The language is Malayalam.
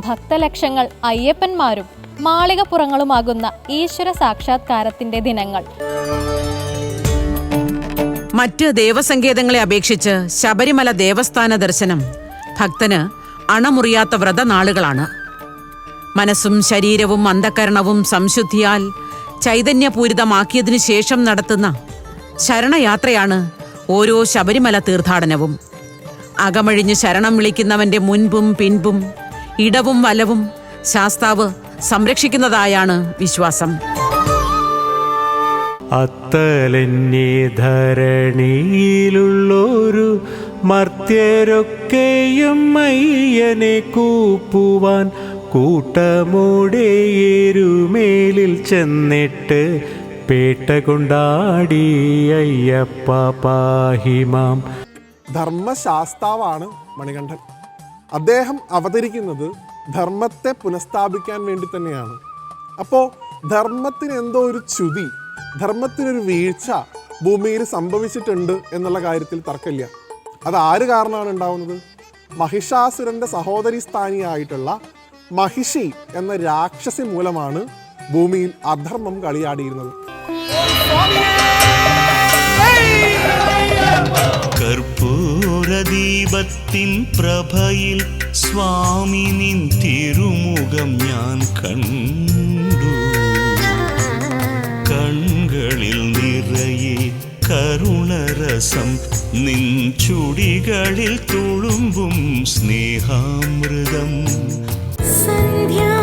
ഭക്തലക്ഷങ്ങൾ അയ്യപ്പന്മാരും മാളികപ്പുറങ്ങളുമാകുന്ന ഈശ്വര സാക്ഷാത്കാരത്തിന്റെ ദിനങ്ങൾ. മറ്റ് ദേവസങ്കേതങ്ങളെ അപേക്ഷിച്ച് ശബരിമല ദേവസ്ഥാന ദർശനം ഭക്തന് അണമുറിയാത്ത വ്രതനാളുകളാണ്. മനസ്സും ശരീരവും അന്ധകരണവും സംശുദ്ധിയാൽ ചൈതന്യപൂരിതമാക്കിയതിനു ശേഷം നടത്തുന്ന ശരണയാത്രയാണ് ഓരോ ശബരിമല തീർത്ഥാടനവും. അകമഴിഞ്ഞ് ശരണം വിളിക്കുന്നവന്റെ മുൻപും പിൻപും ഇടവും വലവും ശാസ്താവ് സംരക്ഷിക്കുന്നതായാണ് വിശ്വാസം. അത്തലന്യേ ധരണിയിലുള്ളൊരു മർത്യരൊക്കെയും അയ്യനെ കൂപ്പുവാൻ കൂട്ടമോടെ എരുമേലിൽ ചെന്നിട്ട് പേട്ട കൊണ്ടാടി അയ്യപ്പ പാഹിമാം. ധർമ്മശാസ്താവാണ് മണികണ്ഠൻ. അദ്ദേഹം അവതരിക്കുന്നത് ധർമ്മത്തെ പുനഃസ്ഥാപിക്കാൻ വേണ്ടി തന്നെയാണ്. അപ്പോൾ ധർമ്മത്തിന് എന്തോ ഒരു ച്യുതി, ധർമ്മത്തിനൊരു വീഴ്ച ഭൂമിയിൽ സംഭവിച്ചിട്ടുണ്ട് എന്നുള്ള കാര്യത്തിൽ തർക്കമില്ല. അത് ആര് കാരണമാണ് ഉണ്ടാവുന്നത്? മഹിഷാസുരൻ്റെ സഹോദരി സ്ഥാനിയായിട്ടുള്ള മഹിഷി എന്ന രാക്ഷസി മൂലമാണ് ഭൂമിയിൽ അധർമ്മം കളിയാടിയിരുന്നത്. കർപ്പൂരദീപത്തിൻ പ്രഭയിൽ സ്വാമി നിൻ തിരുമുഖം ഞാൻ കണ്ടു. കൺകളിൽ നിറയെ കരുണരസം, നിൻ ചുടികളിൽ തുളുമ്പും സ്നേഹാമൃതം. സന്ധ്യാ